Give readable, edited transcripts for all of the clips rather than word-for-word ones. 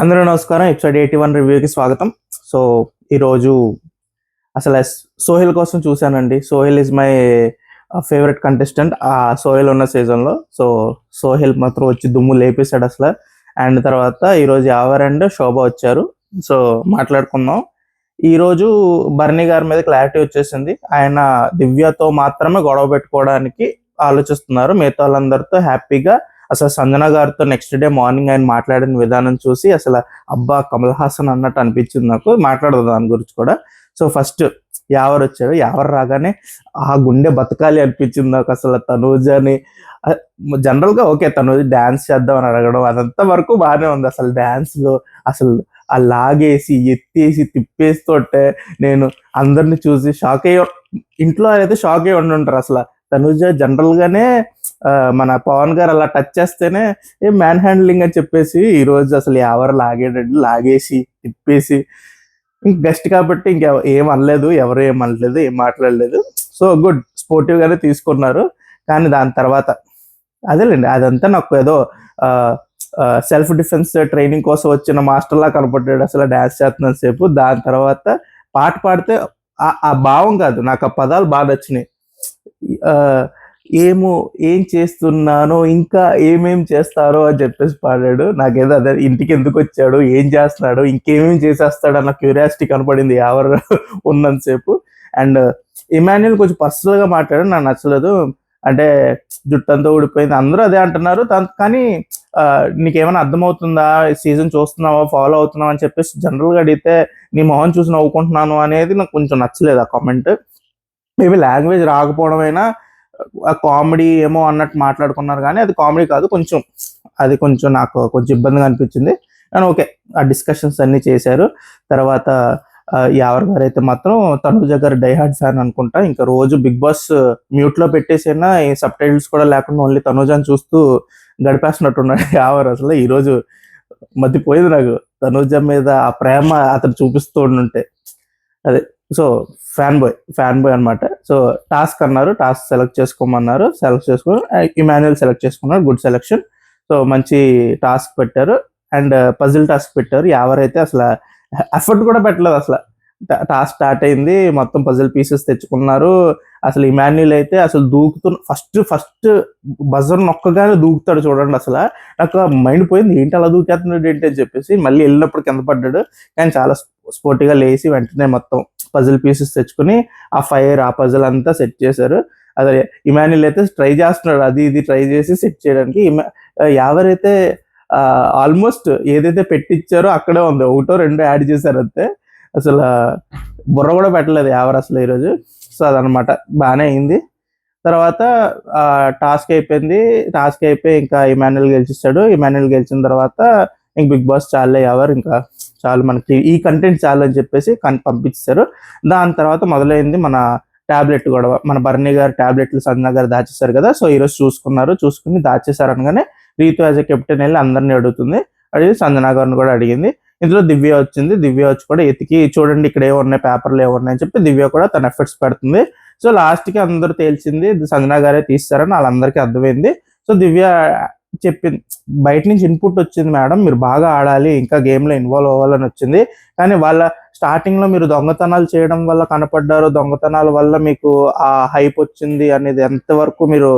అందరూ నమస్కారం. ఎపిసోడ్ 81 రివ్యూకి స్వాగతం. సో ఈరోజు అసలు సోహెల్ కోసం చూశానండి. Sohel is my favourite contestant ఆ సోహెల్ ఉన్న సీజన్లో. సో సోహెల్ మాత్రం వచ్చి దుమ్ము లేపేశాడు అసలు. అండ్ తర్వాత ఈరోజు యావర్ అండ్ శోభ వచ్చారు. సో మాట్లాడుకుందాం. ఈరోజు బర్నీ గారి మీద క్లారిటీ వచ్చేసింది. ఆయన దివ్యతో మాత్రమే గొడవ పెట్టుకోవడానికి ఆలోచిస్తున్నారు. మిగతా వాళ్ళందరితో హ్యాపీగా. అసలు సంజన గారితో నెక్స్ట్ డే మార్నింగ్ ఆయన మాట్లాడిన విధానం చూసి అసలు అబ్బా కమల్ హాసన్ అన్నట్టు అనిపించింది నాకు. మాట్లాడదు దాని గురించి కూడా. సో ఫస్ట్ యావర్ వచ్చాడు. యావర్ రాగానే ఆ గుండె బతకాలి అనిపించింది నాకు. అసలు తనూజని జనరల్ గా ఓకే తనూజ డాన్స్ చేద్దాం అని అడగడం అదంతా వరకు బాగానే ఉంది. అసలు డాన్స్ లో అసలు ఆ లాగేసి ఎత్తేసి తిప్పేస్తుంటే నేను అందరిని చూసి షాక్ అయ్యి, ఇంట్లో అయితే షాక్ అయ్యి ఉండుంటారు. అసలు తనుజ జనరల్ గానే మన పవన్ గారు అలా టచ్ చేస్తేనే ఏ మ్యాన్ హ్యాండ్లింగ్ అని చెప్పేసి ఈరోజు అసలు ఎవరు లాగేటట్టు లాగేసి తిప్పేసి ఇంక గెస్ట్ కాబట్టి ఇంక ఏం అనలేదు, ఎవరు ఏం అనలేదు, ఏం మాట్లాడలేదు. సో గుడ్ స్పోర్టివ్ గానే తీసుకున్నారు. కానీ దాని తర్వాత అదేలేండి అదంతా నాకు ఏదో సెల్ఫ్ డిఫెన్స్ ట్రైనింగ్ కోసం వచ్చిన మాస్టర్ లా కనపడ్డాడు. అసలు డాన్స్ చేస్తున్నాను సేపు. దాని తర్వాత పాట పాడితే ఆ భావం కాదు, నాకు ఆ పదాలు బాగా నచ్చినాయి. ఏం చేస్తున్నానో ఇంకా ఏమేం చేస్తారో అని చెప్పేసి పాడాడు. నాకేదో అదే ఇంటికి ఎందుకు వచ్చాడు, ఏం చేస్తున్నాడు, ఇంకేమేం చేసేస్తాడు అన్న క్యూరియాసిటీ కనపడింది ఎవరు ఉన్నంతసేపు. అండ్ ఇమాన్యుల్ కొంచెం పర్సనల్ గా మాట్లాడాడు, నాకు నచ్చలేదు. అంటే జుట్టంతా ఊడిపోయింది, అందరూ అదే అంటున్నారు. కానీ నీకేమైనా అర్థమవుతుందా, సీజన్ చూస్తున్నావా, ఫాలో అవుతున్నావా అని చెప్పేసి జనరల్ గా అడిగితే నీ మొహం చూసి నవ్వుకుంటున్నాను అనేది నాకు కొంచెం నచ్చలేదు ఆ కామెంట్. మేబీ లాంగ్వేజ్ రాకపోవడమైనా కామెడీ ఏమో అన్నట్టు మాట్లాడుకున్నారు, కానీ అది కామెడీ కాదు. కొంచెం నాకు కొంచెం ఇబ్బందిగా అనిపించింది. కానీ ఓకే, ఆ డిస్కషన్స్ అన్ని చేశారు. తర్వాత యావర్ గారు అయితే మాత్రం తనుజ గారు డైహార్డ్ ఫ్యాన్ అనుకుంటా. ఇంకా రోజు బిగ్ బాస్ మ్యూట్ లో పెట్టేసైనా ఈ సబ్ టైటిల్స్ కూడా లేకుండా ఓన్లీ తనుజని చూస్తూ గడిపేస్తున్నట్టున్నాడు యావర్. అసలు ఈ రోజు మతిపోయింది నాకు తనుజ మీద ఆ ప్రేమ అతను చూపిస్తూ ఉంటే. అదే సో ఫ్యాన్ బాయ్ అనమాట. సో టాస్క్ అన్నారు, టాస్క్ సెలెక్ట్ చేసుకోమన్నారు, సెలెక్ట్ చేసుకుని ఇమాన్యుయల్ సెలెక్ట్ చేసుకున్నారు. Good selection. సో మంచి టాస్క్ పెట్టారు. అండ్ పజిల్ టాస్క్ పెట్టారు. ఎవరైతే అసలు ఎఫర్ట్ కూడా పెట్టలేదు. అసలు టాస్క్ స్టార్ట్ అయింది, మొత్తం పజిల్ పీసెస్ తెచ్చుకున్నారు. అసలు ఇమాన్యుయల్ అయితే అసలు ఫస్ట్ బజర్ నొక్కగానే దూకుతాడు చూడండి. అసలు నాకు మైండ్ పోయింది, ఏంటి అలా దూకేస్తున్నాడు ఏంటి అని చెప్పేసి. మళ్ళీ వెళ్ళినప్పుడు కింద పడ్డాడు, కానీ చాలా స్పోర్టివ్గా లేచి వెంటనే మొత్తం పజిల్ పీసెస్ తెచ్చుకుని ఆ ఫైర్ ఆ పజిల్ అంతా సెట్ చేశారు. అదే ఇమాన్యుయల్ అయితే ట్రై చేస్తున్నాడు, అది ఇది ట్రై చేసి సెట్ చేయడానికి. ఎవరైతే ఆల్మోస్ట్ ఏదైతే పెట్టించారో అక్కడే ఉంది, ఒకటో రెండో యాడ్ చేశారు అంతే. అసలు బుర్ర కూడా పెట్టలేదు ఎవరు అసలు ఈరోజు. సో అదనమాట, బాగానే అయింది. తర్వాత టాస్క్ అయిపోయి ఇంకా ఇమాన్యుయల్ గెలిచిస్తాడు. ఇమాన్యుయల్ గెలిచిన తర్వాత ఇంక బిగ్ బాస్ చాలే ఎవరు, ఇంకా చాలు మనకి ఈ కంటెంట్ చాలు అని చెప్పేసి పంపించారు. దాని తర్వాత మొదలైంది మన టాబ్లెట్ గొడవ. మన బర్నీ గారు టాబ్లెట్లు సంజన గారు దాచేశారు కదా. సో ఈరోజు చూసుకుని దాచేశారు అనగానే రీతు యాజ్ ఎ కెప్టెన్ వెళ్ళి అందరినీ అడిగి సంజన గారిని కూడా అడిగింది. ఇందులో దివ్య వచ్చింది. దివ్య వచ్చి కూడా ఎతికి చూడండి ఇక్కడ ఏమున్నాయి, పేపర్లు ఏమున్నాయని చెప్పి దివ్య కూడా తన ఎఫర్ట్స్ పెడుతుంది. సో లాస్ట్ కి అందరూ తేల్చింది సంజన గారే తీస్తారని వాళ్ళందరికీ అర్థమైంది. సో దివ్య చెప్పింది, బయట నుంచి ఇన్పుట్ వచ్చింది మేడం, మీరు బాగా ఆడాలి, ఇంకా గేమ్ లో ఇన్వాల్వ్ అవ్వాలని వచ్చింది. కానీ వాళ్ళ స్టార్టింగ్ లో మీరు దొంగతనాలు చేయడం వల్ల కనపడ్డారు, దొంగతనాల వల్ల మీకు ఆ హైప్ వచ్చింది అనేది ఎంతవరకు మీరు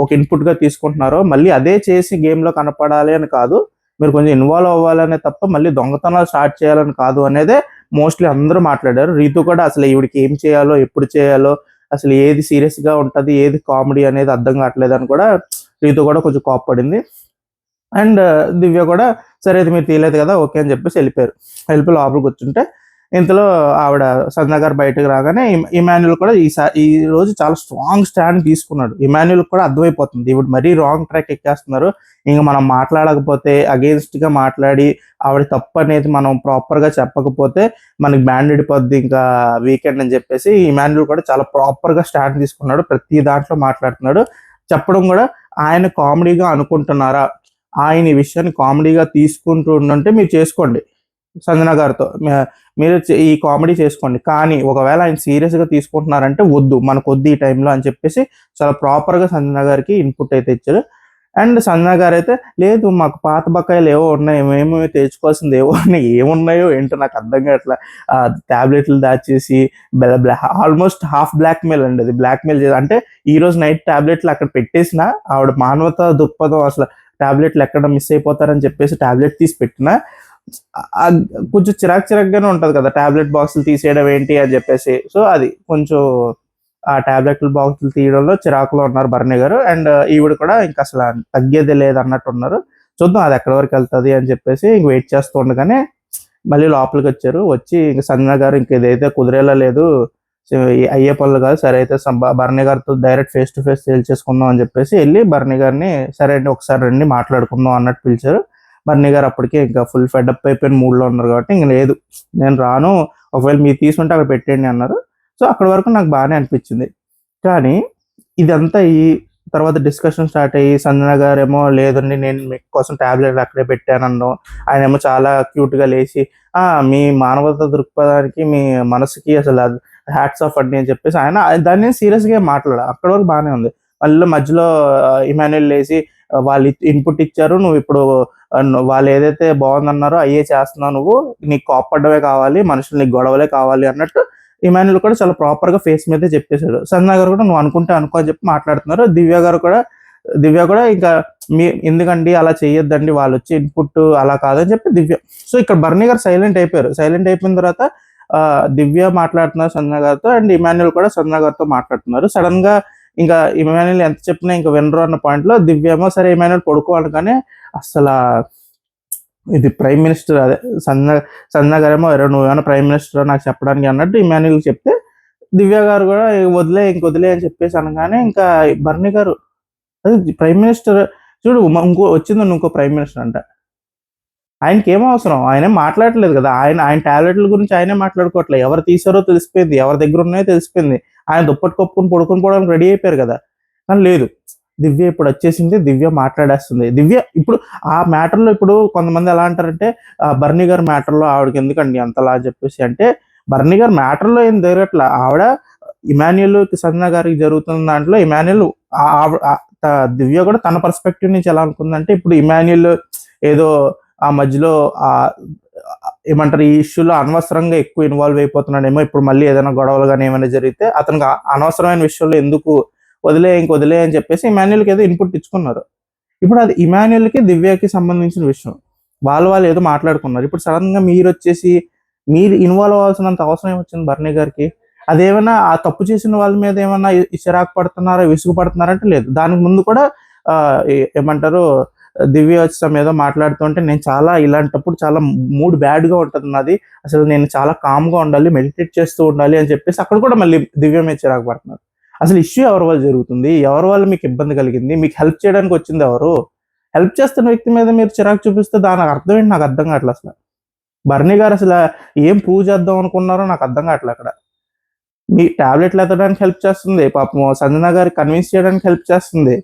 ఒక ఇన్పుట్ గా తీసుకుంటున్నారో, మళ్ళీ అదే చేసి గేమ్ లో కనపడాలి అని కాదు, మీరు కొంచెం ఇన్వాల్వ్ అవ్వాలనే తప్ప మళ్ళీ దొంగతనాలు స్టార్ట్ చేయాలని కాదు అనేదే మోస్ట్లీ అందరూ మాట్లాడారు. రీతు కూడా అసలు ఈవిడికి ఏం చేయాలో, ఎప్పుడు చేయాలో, అసలు ఏది సీరియస్ గా ఉంటది, ఏది కామెడీ అనేది అర్థం కావట్లేదు అని కూడా రీతు కూడా కొంచెం కోప్పడింది. అండ్ దివ్య కూడా సరే అయితే మీరు తీయలేదు కదా ఓకే అని చెప్పేసి వెళ్ళిపోయి లోపలికి కూర్చుంటే ఇంతలో ఆవిడ సంజన గారు బయటకు రాగానే ఇమాన్యుయల్ కూడా ఈ రోజు చాలా స్ట్రాంగ్ స్టాండ్ తీసుకున్నాడు. ఇమాన్యుయల్ కూడా అర్థమైపోతుంది ఇవి మరీ రాంగ్ ట్రాక్ ఎక్కేస్తున్నారు, ఇంకా మనం మాట్లాడకపోతే అగేన్స్ట్ గా మాట్లాడి ఆవిడ తప్పు అనేది మనం ప్రాపర్ గా చెప్పకపోతే మనకి బ్యాండ్ ఇడిపోద్ది ఇంకా వీకెండ్ అని చెప్పేసి ఇమాన్యుయల్ కూడా చాలా ప్రాపర్ గా స్టాండ్ తీసుకున్నాడు. ప్రతి దాంట్లో మాట్లాడుతున్నాడు. చెప్పడం కూడా ఆయన కామెడీగా అనుకుంటున్నారా, ఆయన ఈ విషయాన్ని కామెడీగా తీసుకుంటూ ఉంటే మీరు చేసుకోండి సంజన గారితో, మీరు ఈ కామెడీ చేసుకోండి. కానీ ఒకవేళ ఆయన సీరియస్ గా తీసుకుంటున్నారంటే వద్దు, మనకు వద్దు ఈ టైంలో అని చెప్పేసి చాలా ప్రాపర్ గా సంజన గారికి ఇన్పుట్ అయితే ఇచ్చారు. అండ్ సంజన గారైతే, "లేదు మాకు పాత బకాయిలు ఏవో ఉన్నాయి. మేము తెచ్చుకోవాల్సింది ఏవో ఉన్నాయి. ఏమున్నాయో ఏంటో నాకు అర్థం కావట్ల. టాబ్లెట్లు దాచేసి బ్లా బ్లా ఆల్మోస్ట్ హాఫ్ బ్లాక్‌మెయిల్ అండి అది. బ్లాక్‌మెయిల్ అంటే ఈరోజు నైట్ టాబ్లెట్లు అక్కడ పెట్టేసినా ఆవిడ మానవతా దృక్పథం అసలు టాబ్లెట్లు ఎక్కడ మిస్ అయిపోతారని చెప్పేసి టాబ్లెట్ తీసి పెట్టినా ఆహ్, కొంచెం చిరాకుగానే ఉంటది కదా! టాబ్లెట్ బాక్సులు తీసేయడం ఏంటి అని చెప్పేసి. సో, అది కొంచెం ఆ టాబ్లెట్‌ల బాక్సులు తీయడంలో చిరాకులో ఉన్నారు భరణి గారు. అండ్ ఈవిడ కూడా ఇంకసల తగ్గేదే లేదన్నట్టున్నారు. చూద్దాం అది ఎక్కడి వరకెళ్తది అని చెప్పేసి ఇంక వెయిట్ చేస్తూ ఉండగానే మళ్ళీ లోపలికొచ్చారు. వచ్చి ఇంక సంజన గారు ఇంక ఇదైతే కుదిరేలా లేదు. సో, అయ్యే పనులు కాదు. సరే అయితే భరణి గారితో డైరెక్ట్ ఫేస్ టు ఫేస్ తేల్చేసుకుందాం అని చెప్పేసి ఎళ్లి భరణి గారిని సరే అండి ఒకసారి రండి మాట్లాడుకుందాం అన్నట్టు పిలిచారు. భరణి గారు అప్పటికే ఇంకా ఫుల్ ఫెడప్ అయిపోయిన మూడ్‌లో ఉన్నారు కాబట్టి ఇంక లేదు నేను రాను. ఒకవేళ మీరు తీసుకుంటే అక్కడ పెట్టేయండి అన్నారు. సో, అక్కడి వరకు నాకు బానే అనిపించింది. కానీ ఇదంతా తర్వాత డిస్కషన్ స్టార్ట్ అయ్యి సంజన గారేమో లేదండి నేను మీకోసం టాబ్లెట్లు అక్కడే పెట్టాననడం. ఆయనేమో చాలా క్యూట్‌గా లేసి మీ మానవతా దృక్పథానికి, మీ మనసుకి అసలు హ్యాట్స్ ఆఫ్ అండి అని చెప్పేసి ఆయన దాన్ని సీరియస్‌గా ఏం మాట్లాడల. అక్కడి వరకు బానే ఉంది. మళ్ళీ మధ్యలో ఇమాన్యుల్ లేసి వాళ్ళు ఇన్‌పుట్ ఇచ్చారు. నువ్విప్పుడు వాళ్ళేదైతే బావుందన్నారో అయ్యే చేస్తున్నావు నువ్వు. నీకు కోప్పడమే కావాలి. మనుషులు నీకు గొడవలే కావాలి అన్నట్టు ఇమాన్యుల్ కూడా చాలా ప్రాపర్‌గా ఫేస్ మీదే చెప్పేసాడు. సంజన గారు కూడా నువ్వు అనుకుంటే అనుకో అని చెప్పి మాట్లాడుతున్నారు. దివ్య కూడా ఇంకా ఎందుకండి అలా చేయొద్దండి. వాళ్ళొచ్చే ఇన్‌పుట్ అలా కాదని చెప్పి దివ్య. సో, ఇక్కడ బర్నీ గారు సైలెంట్ అయిపోయారు. సైలెంట్ అయిపోయిన తర్వాత దివ్య మాట్లాడుతున్నారు సంజన గారితో. అండ్ ఇమాన్యుల్ కూడా సంజన గారితో మాట్లాడుతున్నారు. సడెన్‌గా ఇంకా ఇమాన్యుల్ ఎంత చెప్పినా ఇంక వినరు అన్న పాయింట్‌లో దివ్య ఏమో సరే ఇమాన్యుల్ పడుకో అనగానే అస్సలా ఇది ప్రైమ్ మినిస్టర్ అదే సంజన సంజన గారేమో నువ్వేమైనా ప్రైమ్ మినిస్టరా నాకు చెప్పడానికి అన్నట్టు ఇమాన్యుల్‌కి చెప్తే, దివ్య గారు కూడా ఇంక వదిలేయి అని చెప్పేసి అనగానే ఇంకా బర్నీ గారు అది ప్రైమ్ మినిస్టర్ చూడు వచ్చిందండి ఇంకో ప్రైమ్ మినిస్టర్ అంట. ఆయనకేం అవసరం? ఆయనేం మాట్లాడట్లేదు కదా! ఆయన టాబ్లెట్‌ల గురించి ఆయనే మాట్లాడుకోవట్లే. ఎవరు తీశారో తెలిసిపోయింది. ఎవరి దగ్గర ఉన్నాయో తెలిసిపోయింది. ఆయన దుప్పటి కప్పుకొని పడుకొని పోవడానికి రెడీ అయిపోయారు కదా! కానీ లేదు. దివ్య ఇప్పుడొచ్చేసింది. దివ్య మాట్లాడేస్తుంది. దివ్య ఇప్పుడు ఆ మ్యాటర్‌లో ఇప్పుడు కొంతమంది ఎలా అంటారంటే బర్నీ గారి మ్యాటర్‌లో ఆవిడకెందుకండి అంతలా అని చెప్పేసి అంటే, బర్నీ గారి మ్యాటర్‌లో ఏం జరగట్ల. ఆవిడ ఇమాన్యుల్, సంజన గారికి జరుగుతున్న దాంట్లో ఇమాన్యుల్ ఆవ్ ఆహ్, త దివ్య కూడా తన పర్స్పెక్టివ్ నుంచి ఎలా అనుకుందంటే, ఇప్పుడు ఇమాన్యుల్ ఏదో ఆ మధ్యలో ఏమంటారు ఈ ఇష్యూలో అనవసరంగా ఎక్కువ ఇన్వాల్వ్ అయిపోతున్నాడేమో. ఇప్పుడు మళ్ళీ ఏదైనా గొడవలు గాని ఏమైనా జరిగితే అతనికి అనవసరమైన విషయంలో ఎందుకు వదిలేయి అని చెప్పేసి ఇమాన్యుల్‌కి ఏదో ఇన్‌పుట్ ఇచ్చుకున్నారు. ఇప్పుడు అది ఇమాన్యుల్‌కి, దివ్యకి సంబంధించిన విషయం. వాళ్ళు ఏదో మాట్లాడుకున్నారు. ఇప్పుడు సడెన్‌గా మీరొచ్చేసి మీరు ఇన్వాల్వ్ అవ్వాల్సినంత అవసరం ఏమొచ్చింది బర్నీ గారికి? అదేమన్నా ఆ తప్పు చేసిన వాళ్ళ మీద ఏమన్నా చిరాకు పడుతున్నారా, విసుగు పడుతున్నారా అంటే లేదు. దానికి ముందు కూడా ఏమంటారు దివ్య వచ్చి ఏదో మాట్లాడుతుంటే నేను చాలా ఇలాంటప్పుడు చాలా మూడ్ బ్యాడ్‌గా ఉంటది నాది. అసలు నేను చాలా కామ్‌గా ఉండాలి, మెడిటేట్ చేస్తూ ఉండాలి అని చెప్పేసి అక్కడ కూడా మళ్ళీ దివ్య మీద చిరాకు పడుతున్నారు. అసలు ఇష్యూ ఎవరి వల్ల జరుగుతుంది? ఎవరి వల్ల మీకు ఇబ్బంది కలిగింది? మీకు హెల్ప్ చేయడానికి వచ్చింది ఎవరు? హెల్ప్ చేస్తున్న వ్యక్తి మీద మీరు చిరాకు చూపిస్తే దాని అర్థం ఏంటి నాకు అర్థం కావట్లే అసల. బర్నీ గారు అసల ఏం ప్రూవ్ చేద్దాం అనుకున్నారో నాకు అర్థం కావట్లే అక్కడ. మీ టాబ్లెట్లు ఎత్తడానికి హెల్ప్ చేస్తుంది. పాపం సంజన గారికి కన్విన్స్ చేయడానికి హెల్ప్ చేస్తుంది.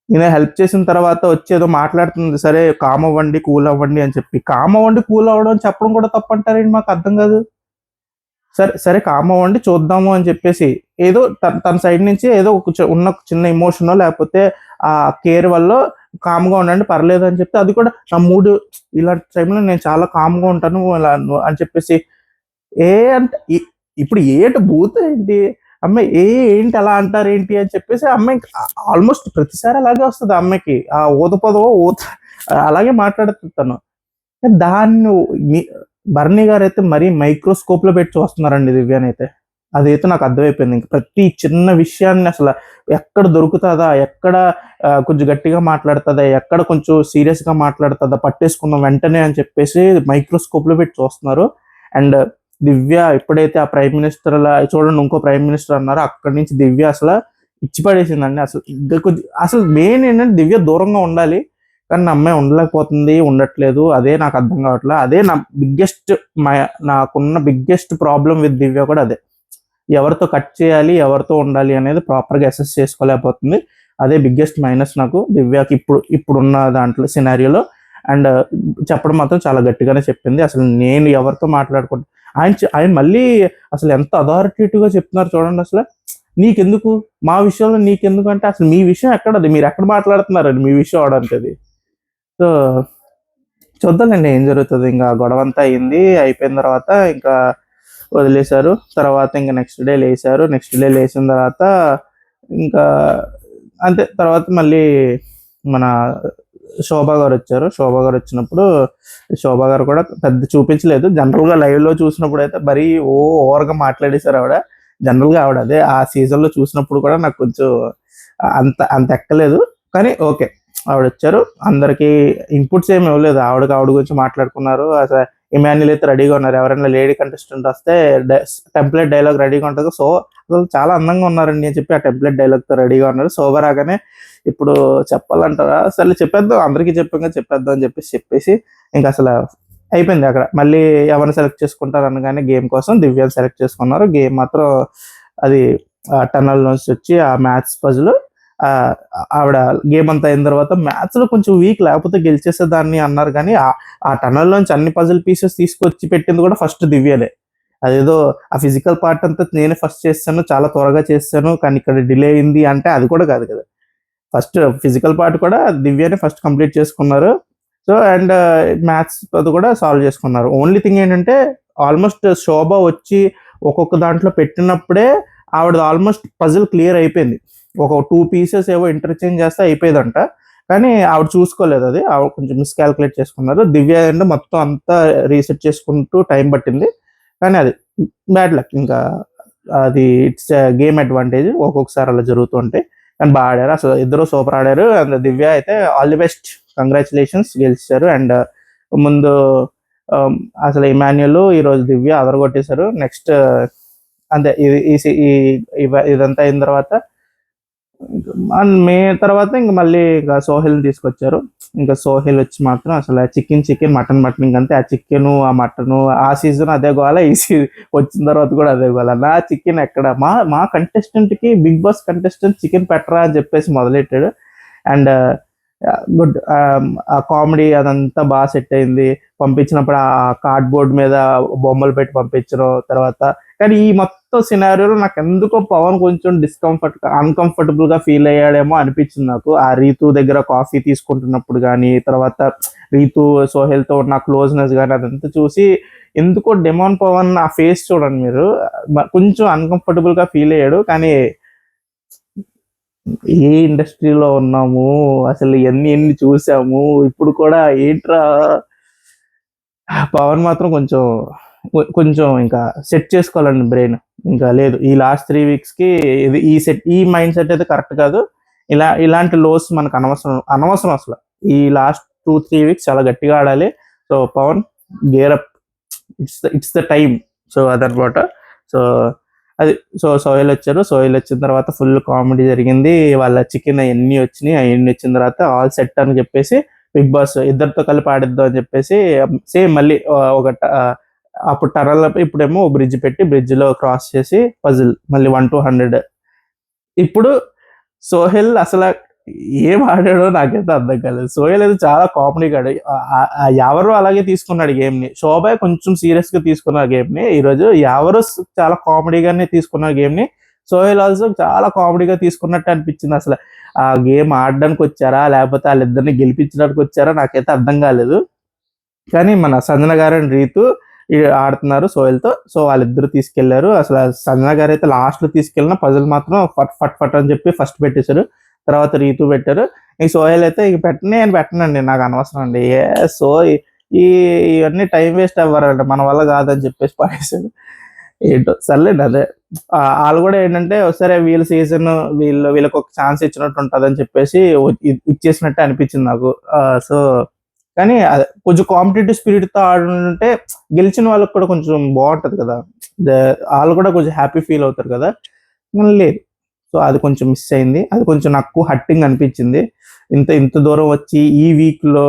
ఈయన హెల్ప్ చేసిన తర్వాత వచ్చి ఏదో మాట్లాడుతుంది. సరే కామ్ అవ్వండి, కూల్ అవ్వండి అని చెప్పి. కామ్ అవ్వండి, కూల్ అవ్వడం చెప్పడం కూడా తప్పంటారేంటి మాకు అర్థం కాదు. సరే, సరే కామ్ అవ్వండి చూద్దాము అని చెప్పేసి ఏదో తన సైడ్ నుంచి ఏదో ఉన్న చిన్న ఎమోషనో లేకపోతే ఆ కేర్ వల్లో కామ్‌గా ఉండండి పర్లేదు అని చెప్తే అది కూడా నా మూడ్ ఇలాంటి టైంలో నేను చాలా కామ్‌గా ఉంటాను అలా అని చెప్పేసి ఏ అంటే ఇప్పుడు బూతేంటి? అమ్మాయి ఏంటి అలా అంటారేంటి అని చెప్పేసి ఆ అమ్మాయి ఆల్మోస్ట్ ప్రతిసారి అలాగే వస్తది ఆ అమ్మాయికి. ఆ ఊత అలాగే మాట్లాడుతది తను. దాన్ని ని భరణి గారైతే మరీ మైక్రోస్కోప్‌లో పెట్టి చూస్తున్నారండి దివ్యనైతే. అదైతే నాకు అర్థమైపోయింది. ఇంక ప్రతి చిన్న విషయాన్ని అసల ఎక్కడ దొరుకుతదా? ఎక్కడ కొంచెం గట్టిగా మాట్లాడుతదా? ఎక్కడ కొంచెం సీరియస్‌గా మాట్లాడుతదా? పట్టేసుకుందాం వెంటనే అని చెప్పేసి మైక్రోస్కోప్‌లో పెట్టి చూస్తున్నారు. అండ్ దివ్య ఎప్పుడైతే ఆ ప్రైమ్ మినిస్టర్‌లా చూడండి ఇంకో ప్రైమ్ మినిస్టర్ అన్నారో అక్కడి నుంచి దివ్య అసల ఇచ్చి పడేసిందండి. అసలు అసలు మెయిన్ ఏంటంటే దివ్య దూరంగా ఉండాలి. కానీ నా అమ్మాయి ఉండలేకపోతుంది, ఉండట్లేదు. అదే నాకు అర్థం కావట్లే. అదే నా బిగ్గెస్ట్ నాకున్న బిగ్గెస్ట్ ప్రాబ్లమ్ విత్ దివ్య కూడా అదే. ఎవరితో కట్ చేయాలి, ఎవరితో ఉండాలి అనేది ప్రాపర్‌గా అసెస్ చేసుకోలేకపోతుంది. అదే బిగ్గెస్ట్ మైనస్ నాకు దివ్యకి ఇప్పుడున్న దాంట్లో సినారియోలో. అండ్ చెప్పడం మాత్రం చాలా గట్టిగానే చెప్పింది. అసలు నేను ఎవరితో మాట్లాడుకుంటా ఆయన మళ్ళీ అసలు ఎంత అథారిటేటివ్‌గా చెప్తున్నారు చూడండి అసల. నీకెందుకు, మా విషయంలో నీకెందుకు అంటే అసలు మీ విషయం ఎక్కడది, మీరు ఎక్కడ మాట్లాడుతున్నారండి మీ విషయం అవడానికి అది. సో చూద్దామండి ఏం జరుగుతుంది. ఇంకా గొడవ అంతా అయింది, అయిపోయిన తర్వాత ఇంకా వదిలేశారు. తర్వాత ఇంకా నెక్స్ట్ డే లేచారు. నెక్స్ట్ డే లేచిన తర్వాత ఇంకా అంతే. తర్వాత మళ్ళీ మన శోభా గారు వచ్చారు. శోభా గారు వచ్చినప్పుడు శోభా గారు కూడా పెద్ద చూపించలేదు. జనరల్గా లైవ్లో చూసినప్పుడు అయితే మరీ ఓవర్గా మాట్లాడేశారు ఆవిడ. జనరల్గా ఆవిడ అదే ఆ సీజన్లో చూసినప్పుడు కూడా నాకు కొంచెం అంత అంత ఎక్కలేదు. కానీ ఓకే, ఆవిడ వచ్చారు, అందరికి ఇన్పుట్స్ ఏమి ఇవ్వలేదు. ఆవిడ గురించి మాట్లాడుకున్నారు. అసలు ఇమాన్యుల్ అయితే రెడీగా ఉన్నారు. ఎవరైనా లేడీ కంటెస్టెంట్ వస్తే టెంప్లెట్ డైలాగ్ రెడీగా ఉంటుంది. సో అసలు చాలా అందంగా ఉన్నారండి అని చెప్పి ఆ టెంప్లెట్ డైలాగ్తో రెడీగా ఉన్నారు. శోభ రాగానే ఇప్పుడు చెప్పాలంటారా, అసలు చెప్పేద్దాం అందరికీ చెప్పేద్దాం అని చెప్పేసి ఇంకా అసలు అయిపోయింది అక్కడ. మళ్ళీ ఎవరిని సెలెక్ట్ చేసుకుంటారు అనగానే గేమ్ కోసం దివ్యాన్ని సెలెక్ట్ చేసుకున్నారు. గేమ్ మాత్రం అది టనల్ నుంచి వచ్చి ఆ మ్యాథ్స్ పజిల్. ఆవిడ గేమ్ అంతా అయిన తర్వాత మ్యాథ్స్ లో కొంచెం వీక్, లేకపోతే గెలిచేసేదాన్ని అన్నారు. కానీ ఆ టనల్ నుంచి అన్ని పజిల్ పీసెస్ తీసుకొచ్చి పెట్టింది కూడా ఫస్ట్ దివ్యలే. అదేదో ఆ ఫిజికల్ పార్ట్ అంతా నేనే ఫస్ట్ చేస్తాను, చాలా త్వరగా చేస్తాను, కానీ ఇక్కడ డిలే అయింది అంటే అది కూడా కాదు కదా. ఫస్ట్ ఫిజికల్ పార్ట్ కూడా దివ్యనే ఫస్ట్ కంప్లీట్ చేసుకున్నారు. సో అండ్ మ్యాథ్స్ అది కూడా సాల్వ్ చేసుకున్నారు. ఓన్లీ థింగ్ ఏంటంటే ఆల్మోస్ట్ శోభ వచ్చి ఒక్కొక్క దాంట్లో పెట్టినప్పుడే ఆవిడ ఆల్మోస్ట్ పజిల్ క్లియర్ అయిపోయింది. ఒక 2 పీసెస్ ఏవో ఇంటర్చేంజ్ చేస్తే అయిపోయేదంట. కానీ ఆవిడ చూసుకోలేదు, అది ఆవిడ కొంచెం మిస్కాల్కులేట్ చేసుకున్నారు. దివ్య అండ్ మొత్తం అంతా రీసెట్ చేసుకుంటూ టైం పట్టింది. కానీ అది బ్యాడ్ లక్, ఇంకా అది ఇట్స్ గేమ్ అడ్వాంటేజ్, ఒక్కొక్కసారి అలా జరుగుతూ ఉంటాయి. కానీ బాగా ఆడారు, అసలు ఇద్దరు సూపర్ ఆడారు. అండ్ దివ్య అయితే ఆల్ ది బెస్ట్, కంగ్రాచులేషన్స్, గెలిచారు. అండ్ ముందు అసలు ఇమాన్యుల్ ఈరోజు దివ్య అదరగొట్టేశారు. నెక్స్ట్ అంతే, ఇదంతా అయిన తర్వాత మే తర్వాత ఇంక మళ్ళీ ఇంకా సోహెల్ని తీసుకొచ్చారు. ఇంకా సోహెల్ వచ్చి మాత్రం అసలు చికెన్ మటన్ ఇంకంతే. ఆ చికెన్ ఆ మటన్ ఆ సీజన్ అదే గోల, ఈ వచ్చిన తర్వాత కూడా అదే గోల. నా చికెన్ ఎక్కడ, మా కంటెస్టెంట్ కి బిగ్ బాస్ కంటెస్టెంట్ చికెన్ పెట్టరా అని చెప్పేసి మొదలెట్టాడు. అండ్ గుడ్, ఆ కామెడీ అదంతా బాగా సెట్ అయింది. పంపించినప్పుడు ఆ కార్డ్బోర్డ్ మీద బొమ్మలు పెట్టి పంపించడం తర్వాత. కానీ ఈ మొత్తం సినారియోలో నాకు ఎందుకో పవన్ కొంచెం అన్కంఫర్టబుల్ గా ఫీల్ అయ్యాడేమో అనిపించింది నాకు. ఆ రీతు దగ్గర కాఫీ తీసుకుంటున్నప్పుడు కానీ, తర్వాత రీతు సోహెల్తో ఉన్న క్లోజ్నెస్ కానీ అదంతా చూసి ఎందుకో డెమాన్ పవన్ ఆ ఫేస్ చూడండి మీరు, కొంచెం అన్కంఫర్టబుల్ గా ఫీల్ అయ్యాడు. కానీ ఏ ఇండస్ట్రీలో ఉన్నాము అసలు, ఎన్ని చూసాము, ఇప్పుడు కూడా ఏంట్రా. పవన్ మాత్రం కొంచెం ఇంకా సెట్ చేసుకోవాలండి బ్రెయిన్. ఇంకా లేదు, ఈ లాస్ట్ 3 weeks కి ఈ మైండ్ సెట్ అయితే కరెక్ట్ కాదు. ఇలాంటి లోస్ మనకు అనవసరం అసలు. ఈ లాస్ట్ 2-3 weeks చాలా గట్టిగా ఆడాలి. So Pawan gear up, it's the time. So అదనమాట. సో అది సోహెల్ వచ్చారు. సోహెల్ వచ్చిన తర్వాత ఫుల్ కామెడీ జరిగింది. వాళ్ళ చికెన్ అవన్నీ వచ్చిన తర్వాత ఆల్ సెట్ అని చెప్పేసి బిగ్ బాస్ ఇద్దరితో కలిపి ఆడిద్దాం అని చెప్పేసి సేమ్ మళ్ళీ ఒక అప్పుడు టనల్, ఇప్పుడేమో బ్రిడ్జ్ పెట్టి బ్రిడ్జ్ లో క్రాస్ చేసి పజిల్ మళ్ళీ 1 to 100. ఇప్పుడు సోహెల్ అసలు ఏం ఆడాడో నాకైతే అర్థం కాలేదు. సోహెల్ అయితే చాలా కామెడీగా ఆడాడు. ఎవరు అలాగే తీసుకున్నాడు గేమ్ ని. శోభ కొంచెం సీరియస్ గా తీసుకున్నారు గేమ్ ని. ఈరోజు ఎవరు చాలా కామెడీగానే తీసుకున్నారు గేమ్ ని. సోహెల్ ఆల్సో చాలా కామెడీగా తీసుకున్నట్టు అనిపించింది. అసలు ఆ గేమ్ ఆడడానికి వచ్చారా, లేకపోతే వాళ్ళిద్దరిని గెలిపించడానికి వచ్చారా నాకైతే అర్థం కాలేదు. కానీ మన సంజన గారు అండ్ రీతు ఆడుతున్నారు సోహెల్తో. సో వాళ్ళిద్దరు తీసుకెళ్లారు. అసలు సంజన గారు అయితే లాస్ట్ లో తీసుకెళ్ళిన పజిల్ మాత్రం ఫట్ అని చెప్పి ఫస్ట్ పెట్టేశారు. తర్వాత రీతు పెట్టారు. ఈ సోహెల్ అయితే ఇక పెట్టనండి, నాకు అనవసరం అండి. సో ఇవన్నీ టైం వేస్ట్ అవ్వరండి, మన వల్ల కాదని చెప్పేసి పడేశాడు. ఏంటో సర్లేండి. అదే వాళ్ళు కూడా ఏంటంటే సరే వీళ్ళ సీజన్ వీళ్ళకి ఒక ఛాన్స్ ఇచ్చినట్టు ఉంటుంది అని చెప్పేసి ఇచ్చేసినట్టే అనిపించింది నాకు. సో కానీ కొంచెం కాంపిటేటివ్ స్పిరిట్ తో ఆడుంటే గెలిచిన వాళ్ళకి కూడా కొంచెం బాగుంటది కదా, వాళ్ళు కూడా కొంచెం హ్యాపీ ఫీల్ అవుతారు కదా. లేదు, సో అది కొంచెం మిస్ అయింది. అది కొంచెం నాకు హట్టింగ్ అనిపించింది. ఇంత దూరం వచ్చి ఈ వీక్ లో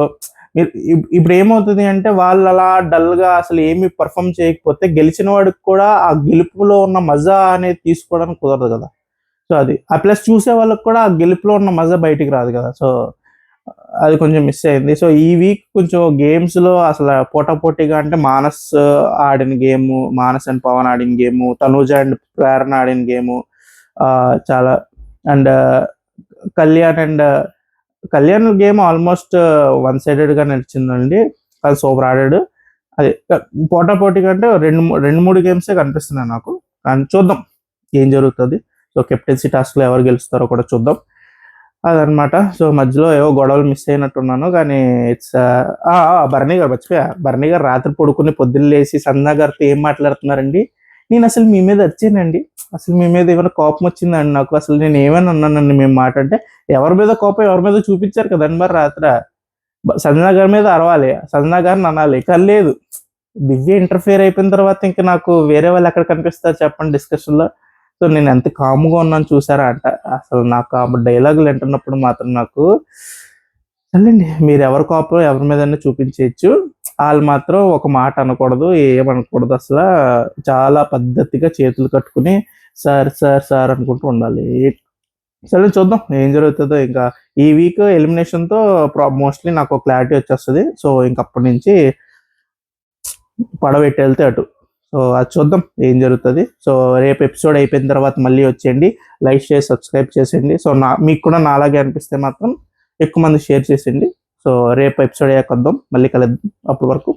ఇప్పుడు ఏమవుతుంది అంటే వాళ్ళు అలా డల్ గా అసలు ఏమి పర్ఫామ్ చేయకపోతే గెలిచిన వాడికి కూడా ఆ గెలుపులో ఉన్న మజా అనేది తీసుకోవడానికి కుదరదు కదా. సో అది ఆ ప్లస్ చూసే వాళ్ళకి కూడా ఆ గెలుపులో ఉన్న మజా బయటికి రాదు కదా. సో అది కొంచెం మిస్ అయింది. సో ఈ వీక్ కొంచెం గేమ్స్ లో అసలు పోటాపోటీగా అంటే మానస్ ఆడిన గేమ్, మానస్ అండ్ పవన్ ఆడిన గేమ్, తనూజ అండ్ ప్రేరణ ఆడిన గేమ్, చాలా. And Kalyan game almost one సైడెడ్గా నడిచిందండి. అది సూపర్ ఆడాడు. అది పోటాపోటీ కంటే రెండు మూడు గేమ్సే కనిపిస్తున్నాయి నాకు. కానీ చూద్దాం ఏం జరుగుతుంది. సో కెప్టెన్సీ టాస్క్లో ఎవరు గెలుస్తారో కూడా చూద్దాం. అదనమాట. సో మధ్యలో ఏవో గొడవలు మిస్ అయినట్టున్నాను, కానీ ఇట్స్ భరణి గారు మర్చిపోయా. భరణి గారు రాత్రి పడుకుని పొద్దున్న లేచి సంధ్య గారితో ఏం మాట్లాడుతున్నారండి. నేను అసలు మీ మీద వచ్చానండి, అసలు మీ మీద ఏమైనా కోపం వచ్చిందండి నాకు, అసలు నేను ఏమైనా అన్నానండి మేము మాట అంటే, ఎవరి మీద కోపం ఎవరి మీద చూపించారు కదండి మరి రాత్ర. సంధ్య గారి మీద అరవాలి, సంధ్య గారిని అనాలి, కానీ లేదు. దివ్య ఇంటర్ఫియర్ అయిపోయిన తర్వాత ఇంకా నాకు వేరే వాళ్ళు ఎక్కడ కనిపిస్తారు చెప్పండి డిస్కషన్లో. సో నేను ఎంత కామ్గా ఉన్నాను చూసారా అంట. అసలు నాకు ఆ డైలాగులు వింటున్నప్పుడు మాత్రం నాకు చల్లండి, మీరు ఎవరి కోపం ఎవరి మీద చూపించవచ్చు, వాళ్ళు మాత్రం ఒక మాట అనకూడదు, ఏమనకూడదు. అసలు చాలా పద్ధతిగా చేతులు కట్టుకుని సార్ సార్ సార్ అనుకుంటూ ఉండాలి. సరే చూద్దాం ఏం జరుగుతుందో. ఇంకా ఈ వీక్ ఎలిమినేషన్తో మోస్ట్లీ నాకు క్లారిటీ వచ్చేస్తుంది. సో ఇంకప్పటి నుంచి పడవ ఎట్టి వెళ్తే అటు. సో అది చూద్దాం ఏం జరుగుతుంది. సో రేపు ఎపిసోడ్ అయిపోయిన తర్వాత మళ్ళీ వచ్చేయండి, లైక్ చేసి సబ్స్క్రైబ్ చేసేయండి. సో మీకు కూడా నాలాగే అనిపిస్తే మాత్రం ఎక్కువ మంది షేర్ చేసేయండి. సో రేపు ఎపిసోడ్ అయ్యాక వద్దాం, మళ్ళీ కలుద్దాం. అప్పటి వరకు